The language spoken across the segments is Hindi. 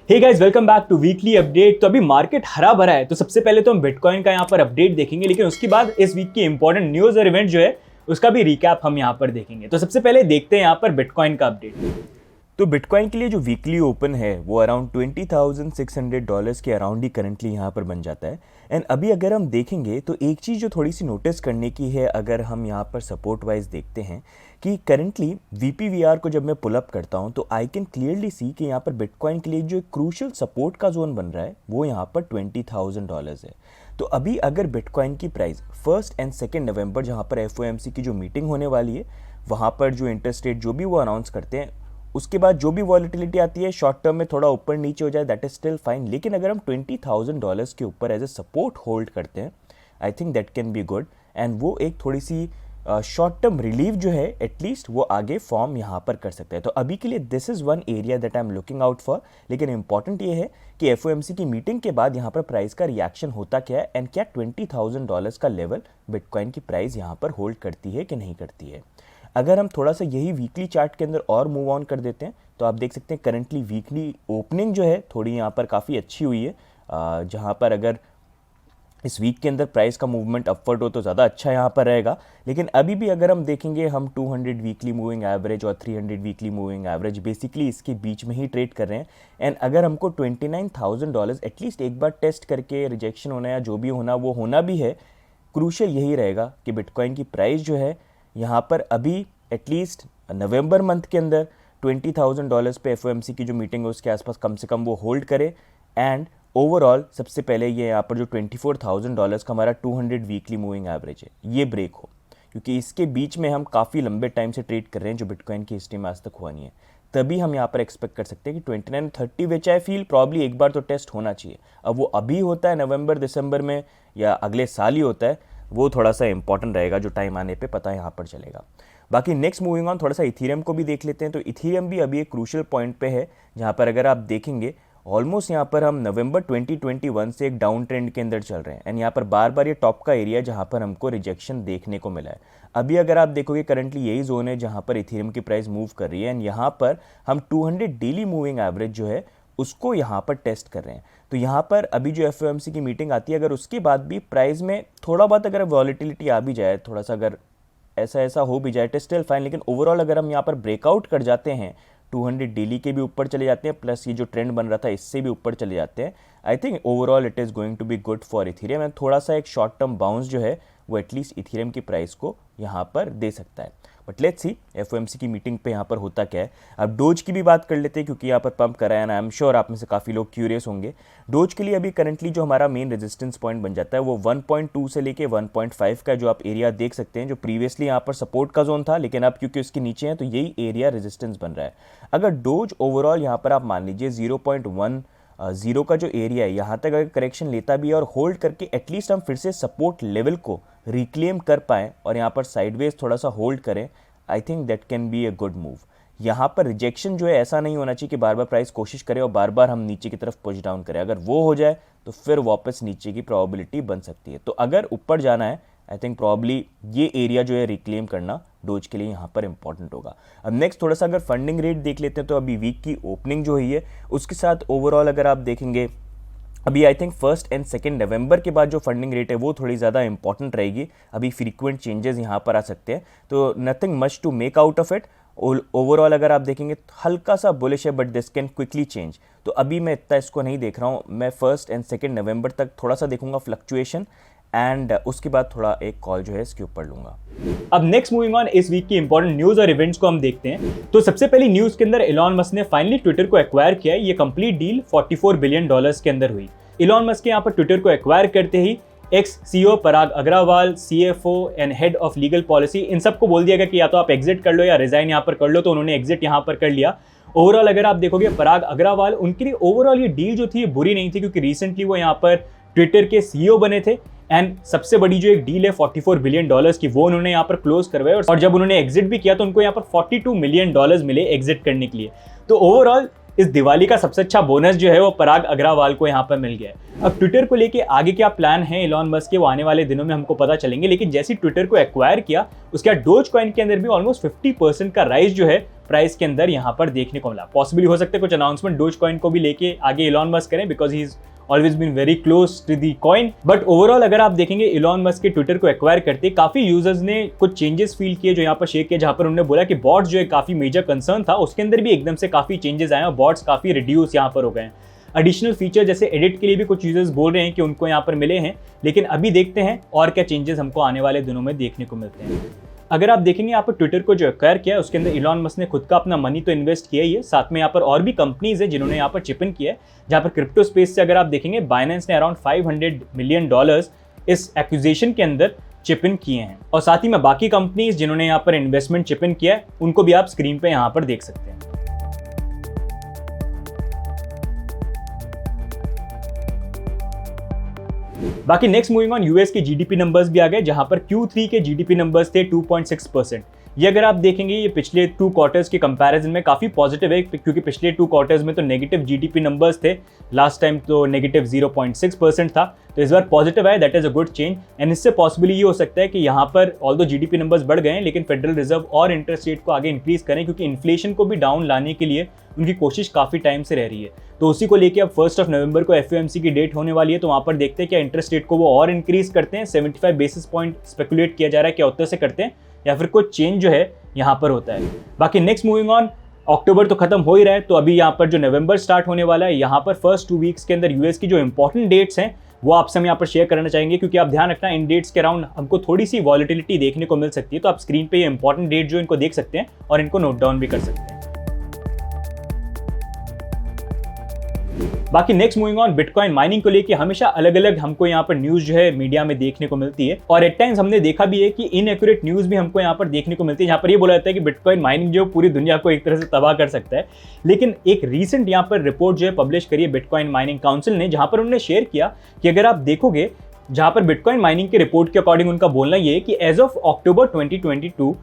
Hey guys, welcome back to weekly update. तो अभी मार्केट हरा भरा है, तो सबसे पहले तो हम बिटकॉइन का यहाँ पर अपडेट देखेंगे, लेकिन उसके बाद इस वीक की इंपॉर्टेंट न्यूज और इवेंट जो है उसका भी रिकैप हम यहाँ पर देखेंगे। तो सबसे पहले देखते हैं यहाँ पर बिटकॉइन का अपडेट। तो बिटकॉइन के लिए जो वीकली ओपन है वो अराउंड $20,600 के अराउंड ही करंटली यहाँ पर बन जाता है। एंड अभी अगर हम देखेंगे तो एक चीज़ जो थोड़ी सी नोटिस करने की है, अगर हम यहाँ पर सपोर्ट वाइज देखते हैं कि करंटली VPVR को जब मैं पुल अप करता हूँ तो आई कैन क्लियरली सी कि यहाँ पर बिटकॉइन के लिए जो एक क्रूशल सपोर्ट का जोन बन रहा है वो यहाँ पर $20,000 है। तो अभी अगर बिटकॉइन की प्राइस 1 एंड 2 नवंबर जहाँ पर FOMC की जो मीटिंग होने वाली है वहाँ पर जो इंटरेस्ट रेट जो भी वो अनाउंस करते हैं उसके बाद जो भी वॉलेटिलिटी आती है शॉर्ट टर्म में थोड़ा ऊपर नीचे हो जाए, दैट इज स्टिल फाइन। लेकिन अगर हम $20,000 के ऊपर एज ए सपोर्ट होल्ड करते हैं I think that can be good. And वो एक थोड़ी सी शॉर्ट टर्म रिलीफ जो है एटलीस्ट वो आगे फॉर्म यहाँ पर कर सकते हैं। तो अभी के लिए this is one area that I am looking out for. लेकिन इंपॉर्टेंट ये है कि FOMC की मीटिंग के बाद यहाँ पर प्राइस का रिएक्शन होता क्या है एंड क्या $20,000 का लेवल बिटकॉइन की प्राइस यहाँ पर होल्ड करती है कि नहीं करती है। अगर हम थोड़ा सा यही वीकली चार्ट के अंदर और मूव ऑन कर देते हैं तो आप देख सकते हैं करंटली वीकली ओपनिंग जो है थोड़ी यहाँ पर काफ़ी अच्छी हुई है, जहाँ पर अगर इस वीक के अंदर प्राइस का मूवमेंट अपवर्ड हो तो ज़्यादा अच्छा यहाँ पर रहेगा। लेकिन अभी भी अगर हम देखेंगे हम 200 वीकली मूविंग एवरेज और 300 वीकली मूविंग एवरेज बेसिकली इसके बीच में ही ट्रेड कर रहे हैं। एंड अगर हमको $29,000 एटलीस्ट एक बार टेस्ट करके रिजेक्शन होना या जो भी होना वो होना भी है, क्रूशियल यही रहेगा कि बिटकॉइन की प्राइस जो है यहाँ पर अभी एटलीस्ट नवंबर मंथ के अंदर $20,000 पे FOMC की जो मीटिंग है उसके आसपास कम से कम वो होल्ड करे। एंड ओवरऑल सबसे पहले ये यहाँ पर जो $24,000 का हमारा 200 वीकली मूविंग एवरेज है ये ब्रेक हो, क्योंकि इसके बीच में हम काफ़ी लंबे टाइम से ट्रेड कर रहे हैं जो बिटकॉइन की हिस्ट्री में आज तक हुआ नहीं है। तभी हम यहाँ पर एक्सपेक्ट कर सकते हैं कि 29-30 विच आई फील प्रॉब्ली एक बार तो टेस्ट होना चाहिए। अब वो अभी होता है नवंबर दिसंबर में या अगले साल ही होता है वो थोड़ा सा इंपॉर्टेंट रहेगा, जो टाइम आने पे पता यहाँ पर चलेगा। बाकी नेक्स्ट मूविंग ऑन थोड़ा सा इथीरियम को भी देख लेते हैं। तो इथीरियम भी अभी एक क्रूशियल पॉइंट पे है जहाँ पर अगर आप देखेंगे ऑलमोस्ट यहाँ पर हम नवंबर 2021 से एक डाउन ट्रेंड के अंदर चल रहे हैं। एंड यहाँ पर बार बार ये टॉप का एरिया जहाँ पर हमको रिजेक्शन देखने को मिला है। अभी अगर आप देखोगे करंटली यही जोन है जहाँ पर इथीरियम की प्राइस मूव कर रही है। एंड यहाँ पर हम 200 डेली मूविंग एवरेज जो है उसको यहाँ पर टेस्ट कर रहे हैं। तो यहाँ पर अभी जो FOMC की मीटिंग आती है अगर उसके बाद भी प्राइस में थोड़ा बहुत अगर वॉलेटिलिटी आ भी जाए, थोड़ा सा अगर ऐसा हो भी जाए इट इज स्टिल फाइन। लेकिन ओवरऑल अगर हम यहाँ पर ब्रेकआउट कर जाते हैं 200 डेली के भी ऊपर चले जाते हैं प्लस ये जो ट्रेंड बन रहा था इससे भी ऊपर चले जाते हैं, I think overall it is going to be good for Ethereum. And थोड़ा सा एक शॉर्ट टर्म बाउंस जो है वो एटलीस्ट इथीरियम की प्राइस को यहाँ पर दे सकता है। बट लेट्स सी FOMC की मीटिंग पे यहाँ पर होता क्या है। अब डोज की भी बात कर लेते हैं क्योंकि यहाँ पर पंप करा है ना, आई एम श्योर आप में से काफ़ी लोग क्यूरियस होंगे। डोज के लिए अभी करंटली जो हमारा मेन रेजिस्टेंस पॉइंट बन जाता है वो 1.2 से लेके 1.5 का जो आप एरिया देख सकते हैं, जो प्रीवियसली यहाँ पर सपोर्ट का जोन था लेकिन अब क्योंकि उसके नीचे है तो यही एरिया रेजिस्टेंस बन रहा है। अगर डोज ओवरऑल यहाँ पर आप मान लीजिए 0.10 का जो एरिया है यहाँ तक अगर करेक्शन लेता भी है और होल्ड करके एटलीस्ट हम फिर से सपोर्ट लेवल को रिक्लेम कर पाएँ और यहाँ पर साइडवेज थोड़ा सा होल्ड करें, I think that can be a good move. यहाँ पर रिजेक्शन जो है ऐसा नहीं होना चाहिए कि बार बार प्राइस कोशिश करे और बार बार हम नीचे की तरफ पुश डाउन करें। अगर वो हो जाए तो फिर वापस नीचे की प्रोबेबिलिटी बन सकती है। तो अगर ऊपर जाना है आई थिंक प्रॉब्ली ये एरिया जो है रिक्लेम करना डोज के लिए यहाँ पर इंपॉर्टेंट होगा। अब नेक्स्ट थोड़ा सा अगर फंडिंग रेट देख लेते हैं तो अभी वीक की ओपनिंग जो हुई है उसके साथ ओवरऑल अगर आप देखेंगे अभी आई थिंक 1 एंड 2 नवंबर के बाद जो फंडिंग रेट है वो थोड़ी ज़्यादा इंपॉर्टेंट रहेगी। अभी फ्रीक्वेंट चेंजेस यहाँ पर आ सकते हैं तो nothing much to make out of it. Overall अगर आप देखेंगे हल्का सा बुलिश है but this can quickly change. तो अभी मैं इतना इसको नहीं देख रहा हूँ, मैं 1 एंड 2 नवंबर तक थोड़ा सा देखूंगा फ्लक्चुएशन एंड उसके बाद थोड़ा एक कॉल जो है इसके ऊपर लूंगा। अब नेक्स्ट मूविंग ऑन इस वीक की इंपॉर्टेंट न्यूज और इवेंट्स को हम देखते हैं। तो सबसे पहली न्यूज के अंदर इलॉन मस्क ने फाइनली ट्विटर को एक्वायर किया है। ये कंप्लीट डील $44 बिलियन के अंदर हुई। इलॉन मस्क के यहाँ पर ट्विटर को एक्वायर करते ही ex CEO Parag Agrawal, CFO and head of legal policy, इन सबको बोल दिया गया कि या तो आप एग्जिट कर लो या रिजाइन यहाँ पर कर लो। तो उन्होंने एग्जिट यहाँ पर कर लिया। ओवरऑल अगर आप देखोगे पराग अग्रवाल उनके लिए ओवरऑल ये डील जो थी ये बुरी नहीं थी क्योंकि रिसेंटली वो यहाँ पर ट्विटर के CEO बने थे। एंड सबसे बड़ी जो एक डील है $44 बिलियन की वो उन्होंने यहाँ पर क्लोज करवाया और जब उन्होंने एग्जिट भी किया तो उनको यहाँ पर $42 मिलियन मिले एग्जिट करने के लिए। तो ओवरऑल इस दिवाली का सबसे अच्छा बोनस जो है वो पराग अग्रवाल को यहाँ पर मिल गया है। अब ट्विटर को लेके आगे क्या प्लान है इलॉन मस्क के, वो आने वाले दिनों में हमको पता चलेंगे। लेकिन जैसे ट्विटर को एक्वायर किया उसके बाद डोज कॉइन के अंदर भी ऑलमोस्ट 50% का राइज जो है प्राइस के अंदर यहाँ पर देखने को मिला। पॉसिबली हो सकता है कुछ अनाउंसमेंट डोज कॉइन को भी लेके आगे इलॉन मस्क करें, because he is always been very close to the coin. But overall अगर आप देखेंगे इलॉन मस्क के ट्विटर को एक्वायर करते काफी यूजर्स ने कुछ चेंजेस फील किए जो यहाँ पर शेयर किए, जहां पर उन्होंने बोला कि बॉट्स जो है काफी मेजर कंसर्न था, उसके अंदर भी एकदम से काफी चेंजेस आए और बॉट्स काफी रिड्यूस यहाँ पर हो गए हैं। एडिशनल फीचर जैसे एडिट के लिए भी कुछ यूजर्स बोल रहे हैं कि उनको यहाँ पर मिले हैं, लेकिन अभी देखते हैं और क्या चेंजेस हमको आने वाले दिनों में देखने को मिलते हैं। अगर आप देखेंगे यहाँ पर ट्विटर को जो एक्वायर किया है उसके अंदर इलॉन मस्क ने खुद का अपना मनी तो इन्वेस्ट किया ही है, साथ में यहाँ पर और भी कंपनीज है जिन्होंने यहाँ पर चिप इन किया है। जहाँ पर क्रिप्टो स्पेस से अगर आप देखेंगे बाइनेंस ने अराउंड $500 मिलियन इस एक्विजिशन के अंदर चिप इन किए हैं, और साथ ही में बाकी कंपनीज जिन्होंने यहाँ पर इन्वेस्टमेंट चिप इन किया है उनको भी आप स्क्रीन पे यहाँ पर देख सकते हैं। बाकी नेक्स्ट मूविंग ऑन, यूएस के जीडीपी नंबर्स भी आ गए, जहां पर Q3 के जीडीपी नंबर्स थे 2.6%। ये अगर आप देखेंगे ये पिछले 2 क्वार्टर्स के कंपैरिजन में काफी पॉजिटिव है, क्योंकि पिछले 2 क्वार्टर्स में तो नेगेटिव जीडीपी नंबर्स थे, लास्ट टाइम तो नेगेटिव 0.6% था, तो इस बार पॉजिटिव है, that is a good change. And इससे पॉसिबली ये हो सकता है कि यहाँ पर ऑल्दो जीडीपी नंबर्स बढ़ गए हैं लेकिन फेडरल रिजर्व और इंटरेस्ट रेट को आगे इंक्रीज करें, क्योंकि इन्फ्लेशन को भी डाउन लाने के लिए उनकी कोशिश काफी टाइम से रह रही है। तो उसी को लेके अब 1 नवंबर को FOMC की डेट होने वाली है, तो वहां पर देखते हैं क्या इंटरेस्ट रेट को वो और इंक्रीज करते हैं। 75 बेसिस पॉइंट स्पेकुलेट किया जा रहा है क्या उत्तर से करते हैं या फिर कोई चेंज जो है यहाँ पर होता है। बाकी नेक्स्ट मूविंग ऑन, अक्टूबर तो खत्म हो ही रहा है, तो अभी यहाँ पर जो नवंबर स्टार्ट होने वाला है, यहाँ पर फर्स्ट 2 वीक्स के अंदर यूएस की जो इंपॉर्टेंट डेट्स हैं वो आपसे हम यहाँ पर शेयर करना चाहेंगे, क्योंकि आप ध्यान रखना इन डेट्स के अराउंड हमको थोड़ी सी वॉलिटिलिटी देखने को मिल सकती है। तो आप स्क्रीन पे ये इंपॉर्टेंट डेट जो इनको देख सकते हैं और इनको नोट डाउन भी कर सकते हैं। बाकी next moving on, bitcoin mining को लेके हमेशा अलग अलग हमको यहाँ पर न्यूज जो है मीडिया में देखने को मिलती है, और एट टाइम्स हमने देखा भी है कि इनएक्यूरेट न्यूज भी हमको यहाँ पर देखने को मिलती है, जहाँ पर ये बोला जाता है कि बिटकॉइन माइनिंग जो पूरी दुनिया को एक तरह से तबाह कर सकता है। लेकिन एक रीसेंट यहाँ पर रिपोर्ट जो है पब्लिश करी है बिटकॉइन माइनिंग काउंसिल ने, जहाँ पर उन्होंने शेयर किया कि अगर आप देखोगे, जहाँ पर बिटकॉइन माइनिंग के रिपोर्ट के अकॉर्डिंग उनका बोलना ये है कि एज ऑफ अक्टूबर 2022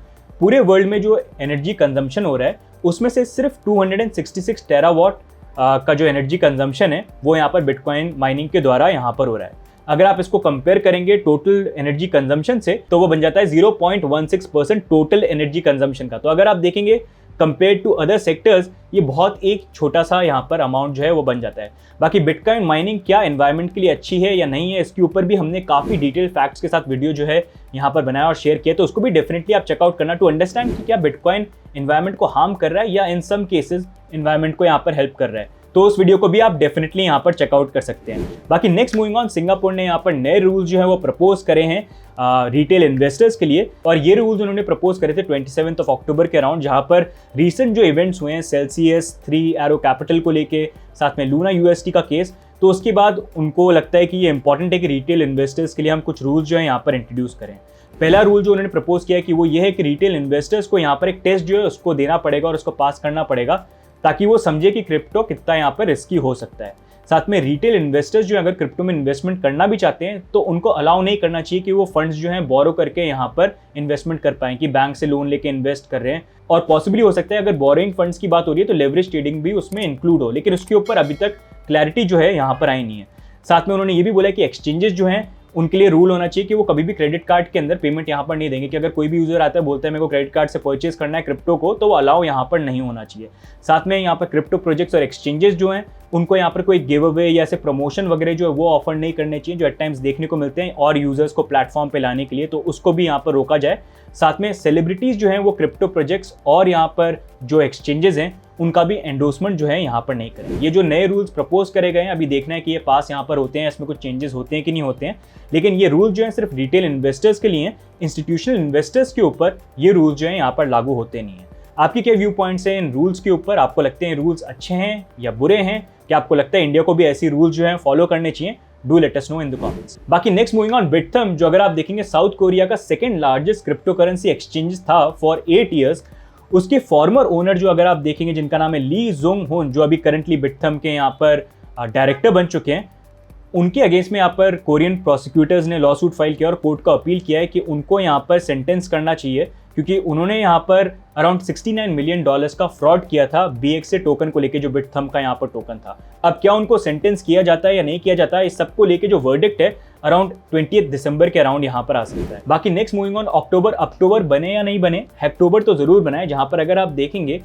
पूरे वर्ल्ड में जो एनर्जी कंजम्पशन हो रहा है उसमें से सिर्फ 266 टेरावाट का जो एनर्जी कंजम्पशन है वो यहाँ पर बिटकॉइन माइनिंग के द्वारा यहाँ पर हो रहा है। अगर आप इसको कंपेयर करेंगे टोटल एनर्जी कंजम्पशन से तो वो बन जाता है 0.16% टोटल एनर्जी कंजम्पशन का। तो अगर आप देखेंगे कंपेयर टू अदर सेक्टर्स ये बहुत एक छोटा सा यहाँ पर अमाउंट जो है वो बन जाता है। बाकी बिटकॉइन माइनिंग क्या एनवायरनमेंट के लिए अच्छी है या नहीं है, इसके ऊपर भी हमने काफ़ी डिटेल फैक्ट्स के साथ वीडियो जो है यहाँ पर बनाया और शेयर किया, तो उसको भी डेफिनेटली आप चेकआउट करना टू अंडरस्टैंड कि क्या बिटकॉइन एनवायरनमेंट को हार्म कर रहा है या इन सम केसेस एनवायरनमेंट को यहाँ पर हेल्प कर रहा है। तो उस वीडियो को भी आप डेफिनेटली यहाँ पर चेकआउट कर सकते हैं। बाकी नेक्स्ट मूविंग ऑन, सिंगापुर ने यहाँ पर नए रूल्स जो है वो प्रपोज करे हैं रिटेल इन्वेस्टर्स के लिए, और ये रूल्स उन्होंने प्रपोज करे थे 27 अक्टूबर के अराउंड, जहाँ पर रीसेंट जो इवेंट्स हुए हैं सेल्सियस 3 एरो कैपिटल को लेके, साथ में लूना UST का केस, तो उसके बाद उनको लगता है कि ये इंपॉर्टेंट है कि रिटेल इन्वेस्टर्स के लिए हम कुछ रूल्स जो है यहाँ पर इंट्रोड्यूस करें। पहला रूल जो उन्होंने प्रपोज किया है कि वो ये है कि रिटेल इन्वेस्टर्स को यहाँ पर एक टेस्ट जो है उसको देना पड़ेगा और उसको पास करना पड़ेगा, ताकि वो समझे कि क्रिप्टो कितना यहाँ पर रिस्की हो सकता है। साथ में रिटेल इन्वेस्टर्स जो अगर क्रिप्टो में इन्वेस्टमेंट करना भी चाहते हैं तो उनको अलाउ नहीं करना चाहिए कि वो फंड्स जो हैं बोरो करके यहाँ पर इन्वेस्टमेंट कर पाएं, कि बैंक से लोन लेके इन्वेस्ट कर रहे हैं। और पॉसिबली हो सकता है अगर बोरोइंग फंड्स की बात हो रही है तो लेवरेज ट्रेडिंग भी उसमें इंक्लूड हो, लेकिन उसके ऊपर अभी तक क्लैरिटी जो है यहाँ पर आई नहीं है। साथ में उन्होंने ये भी बोला कि एक्सचेंजेस जो हैं उनके लिए रूल होना चाहिए कि वो कभी भी क्रेडिट कार्ड के अंदर पेमेंट यहाँ पर नहीं देंगे, कि अगर कोई भी यूजर आता है बोलता है मेरे को क्रेडिट कार्ड से परचेज करना है क्रिप्टो को, तो वो अलाउ यहाँ पर नहीं होना चाहिए। साथ में यहाँ पर क्रिप्टो प्रोजेक्ट्स और एक्सचेंजेस जो हैं उनको यहाँ पर कोई गिव अवे या ऐसे प्रमोशन वगैरह जो है वो ऑफर नहीं करने चाहिए, जो एट टाइम्स देखने को मिलते हैं और यूजर्स को प्लेटफॉर्म पे लाने के लिए, तो उसको भी यहाँ पर रोका जाए। साथ में सेलिब्रिटीज जो हैं वो क्रिप्टो प्रोजेक्ट्स और यहाँ पर जो एक्सचेंजेस हैं उनका भी एंडोर्समेंट जो है यहाँ पर नहीं करें। ये जो नए रूल्स प्रपोज करे गए हैं अभी देखना है कि ये पास यहाँ पर होते हैं, इसमें कुछ चेंजेस होते हैं कि नहीं होते हैं, लेकिन ये रूल जो है सिर्फ रिटेल इन्वेस्टर्स के लिए, इंस्टीट्यूशनल इन्वेस्टर्स के ऊपर ये रूल्स जो है यहाँ पर लागू होते नहीं है। आपके क्या व्यू पॉइंट्स हैं इन रूल्स के ऊपर? आपको लगते हैं रूल्स अच्छे हैं या बुरे हैं? क्या आपको लगता है इंडिया को भी ऐसी रूल्स जो है फॉलो करने चाहिए? Do let us no in the comments. बाकी नेक्स्ट मूविंग ऑन, बिटथम जो अगर आप देखेंगे साउथ कोरिया का second largest crypto currency exchange था फॉर 8 ईयर्स, उसके फॉर्मर ओनर जो अगर आप देखेंगे जिनका नाम है ली जोंग होन, जो अभी करंटली बिटथम के यहाँ पर डायरेक्टर बन चुके हैं, उनके अगेंस्ट में यहाँ पर कोरियन प्रोसिक्यूटर्स ने लॉ सूट फाइल किया और कोर्ट को अपील किया है कि उनको यहाँ पर सेंटेंस करना चाहिए, क्योंकि उन्होंने यहाँ पर अराउंड $69 मिलियन का फ्रॉड किया था BXC टोकन को लेके, जो बिटथम का यहाँ पर टोकन था। अब क्या उनको सेंटेंस किया जाता है या नहीं किया जाता है, इस सबको लेके जो वर्डिक्ट है अराउंड 20 दिसंबर के अराउंड यहाँ पर आ सकता है। बाकी नेक्स्ट मूविंग ऑन, अक्टूबर बने या नहीं बने, अक्टूबर तो जरूर बनाए, जहाँ पर अगर आप देखेंगे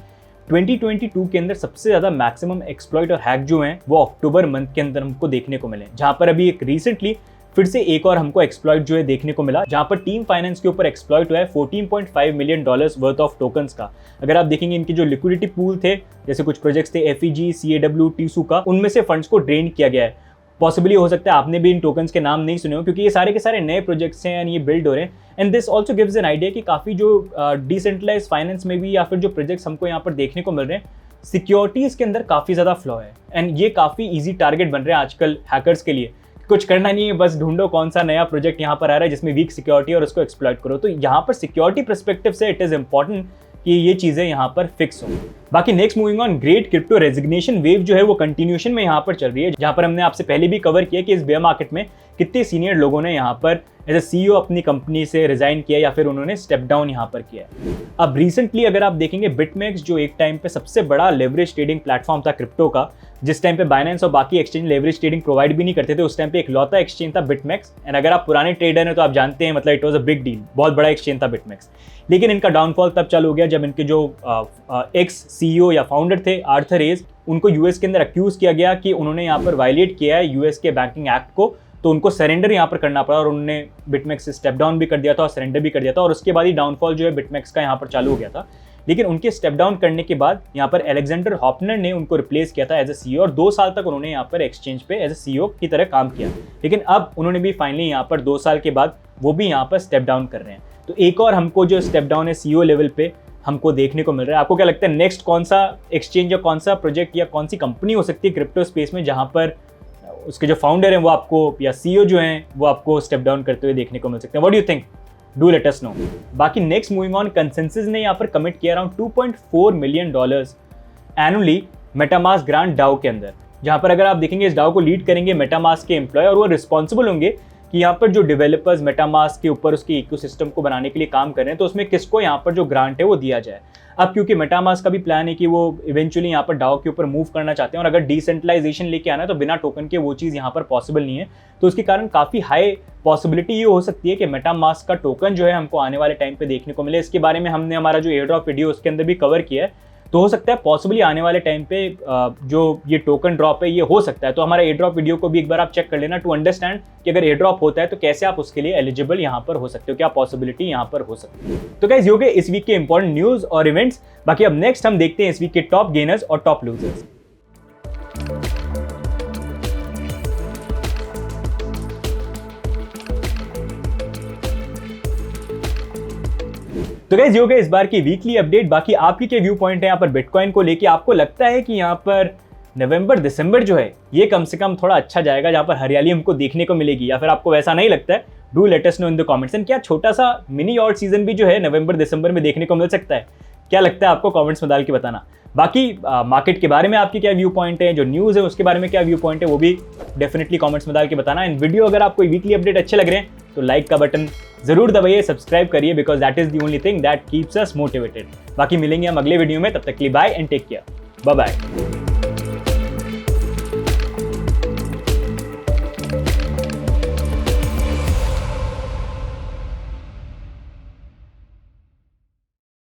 2022 के अंदर सबसे ज़्यादा मैक्सिमम एक्सप्लॉइट और हैक जो हैं वो अक्टूबर मंथ के अंदर हमको देखने को मिले, जहाँ पर अभी एक रिसेंटली फिर से एक और हमको एक्सप्लॉइट जो है देखने को मिला, जहाँ पर टीम फाइनेंस के ऊपर एक्सप्लॉइट हुआ है $14.5 मिलियन वर्थ ऑफ टोकन्स का। अगर आप देखेंगे इनके जो लिक्विडिटी पूल थे, जैसे कुछ प्रोजेक्ट्स थे FEG, CAW, टीसू का, उनमें से फंड्स को ड्रेन किया गया है। पॉसिबली हो सकता है आपने भी इन टोकन्स के नाम नहीं सुने हो, क्योंकि ये सारे के सारे नए प्रोजेक्ट्स हैं एंड ये बिल्ड हो रहे हैं। And this also gives an idea कि काफ़ी जो डिसेंट्रलाइज फाइनेंस में भी या फिर जो प्रोजेक्ट्स हमको यहाँ पर देखने को मिल रहे हैं, सिक्योरिटीज़ के अंदर काफ़ी ज़्यादा फ्लॉ है एंड ये काफ़ी ईजी टारगेट बन रहे हैं आजकल हैकर्स के लिए। कुछ करना नहीं है, बस ढूंढो कौन सा नया प्रोजेक्ट यहाँ पर आ रहा है जिसमें वीक सिक्योरिटी और उसको एक्सप्लॉइट करो। तो यहाँ पर सिक्योरिटी पर्सपेक्टिव से इट इज़ इंपॉर्टेंट कि ये चीज़ें यहाँ पर फिक्स हों। बाकी next moving on, great crypto resignation wave जो है वो कंटिन्यूशन में यहाँ पर चल रही है, जहाँ पर हमने आपसे पहले भी कवर किया कि इस बेयर मार्केट में कितने सीनियर लोगों ने यहाँ पर एज ए CEO अपनी कंपनी से रिजाइन किया या फिर उन्होंने स्टेप डाउन यहाँ पर किया है। अब रिसेंटली अगर आप देखेंगे बिटमेक्स, जो एक टाइम पे सबसे बड़ा लेवरेज ट्रेडिंग प्लेटफॉर्म था क्रिप्टो का, जिस टाइम पे बाइनेंस और बाकी एक्सचेंज लेवरेज ट्रेडिंग प्रोवाइड भी नहीं करते थे, उस टाइम पे एक लौता एक्सचेंज था बिटमेक्स। एंड अगर आप पुराने ट्रेडर हैं तो आप जानते हैं, मतलब it was a big deal, बहुत बड़ा एक्सचेंज था बिटमेक्स। लेकिन इनका डाउनफॉल तब चालू हो गया जब इनके जो एक्स CEO या फाउंडर थे आर्थर एज, उनको US के अंदर अक्यूज किया गया कि उन्होंने यहाँ पर वायलेट किया है US के बैंकिंग एक्ट को, तो उनको सरेंडर यहाँ पर करना पड़ा और उन्होंने बिटमेक्स से स्टेप डाउन भी कर दिया था और सरेंडर भी कर दिया था, और उसके बाद ही डाउनफॉल जो है बिटमेक्स का यहाँ पर चालू हो गया था। लेकिन उनके स्टेप डाउन करने के बाद यहाँ पर एलेक्जेंडर हॉपनर ने उनको रिप्लेस किया था एज ए CEO, और 2 साल तक उन्होंने यहाँ पर एक्सचेंज पे एज ए CEO की तरह काम किया। लेकिन अब उन्होंने भी फाइनली यहाँ पर 2 साल के बाद वो भी यहाँ पर स्टेप डाउन कर रहे हैं। तो एक और हमको जो स्टेप डाउन है CEO लेवल पे हमको देखने को मिल रहा है। आपको क्या लगता है नेक्स्ट कौन सा एक्सचेंज या कौन सा प्रोजेक्ट या कौन सी कंपनी हो सकती है क्रिप्टो स्पेस में जहाँ पर उसके जो फाउंडर हैं वो आपको या CEO जो हैं वो आपको स्टेप डाउन करते हुए देखने को मिल सकते हैं? What do you think? Do let us know. बाकी नेक्स्ट मूविंग ऑन, कंसेंसस ने यहाँ पर कमिट किया around $2.4 million annually MetaMask grant DAO के अंदर, जहाँ पर अगर आप देखेंगे इस डाओ को लीड करेंगे मेटामास्क के एम्प्लॉय, और वो रिस्पॉन्सिबल होंगे कि यहाँ पर जो डेवलपर्स मेटामास्क के ऊपर उसके इकोसिस्टम को बनाने के लिए काम कर रहे हैं, तो उसमें किसको यहाँ पर जो ग्रांट है वो दिया जाए। अब क्योंकि मेटामास्क का भी प्लान है कि वो इवेंचुअली यहाँ पर डाओ के ऊपर मूव करना चाहते हैं, और अगर डिसेंट्रलाइजेशन लेके आना है तो बिना टोकन के वो चीज़ यहाँ पर पॉसिबल नहीं है। तो उसके कारण काफ़ी हाई पॉसिबिलिटी ये हो सकती है कि मेटामास्क का टोकन जो है हमको आने वाले टाइम पे देखने को मिले। इसके बारे में हमने हमारा जो एयर ड्रॉप वीडियो उसके अंदर भी कवर किया है। तो हो सकता है पॉसिबली आने वाले टाइम पे जो ये टोकन ड्रॉप है ये हो सकता है। तो हमारा एयर ड्रॉप वीडियो को भी एक बार आप चेक कर लेना टू अंडरस्टैंड कि अगर एयर ड्रॉप होता है तो कैसे आप उसके लिए एलिजिबल यहाँ पर हो सकते हो, क्या पॉसिबिलिटी यहाँ पर हो सकती है। तो गाइस ये हो गए इस वीक के इंपॉर्टेंट न्यूज़ और इवेंट्स। बाकी अब नेक्स्ट हम देखते हैं इस वीक के टॉप गेनर्स और टॉप लूजर्स। तो गाइस ये हो गया इस बार की वीकली अपडेट। बाकी आपकी क्या व्यू पॉइंट है यहाँ पर बिटकॉइन को लेके? आपको लगता है कि यहाँ पर नवंबर दिसंबर जो है ये कम से कम थोड़ा अच्छा जाएगा, जहाँ पर हरियाली हमको देखने को मिलेगी, या फिर आपको वैसा नहीं लगता है? Do let us no in the comments. And क्या छोटा सा मिनी ऑड सीजन भी जो है नवंबर दिसंबर में देखने को मिल सकता है? क्या लगता है आपको? कमेंट्स में डाल के बताना। बाकी मार्केट के बारे में आपकी क्या व्यू पॉइंट है, जो न्यूज़ है उसके बारे में क्या व्यू पॉइंट है, वो भी डेफिनेटली कमेंट्स में डाल के बताना। एंड वीडियो अगर आपको वीकली अपडेट अच्छे लग रहे हैं तो लाइक का बटन जरूर दबाइए, सब्सक्राइब करिए, because that is the only thing that keeps us motivated. बाकी मिलेंगे हम अगले वीडियो में, तब तक के लिए bye and take care, bye bye.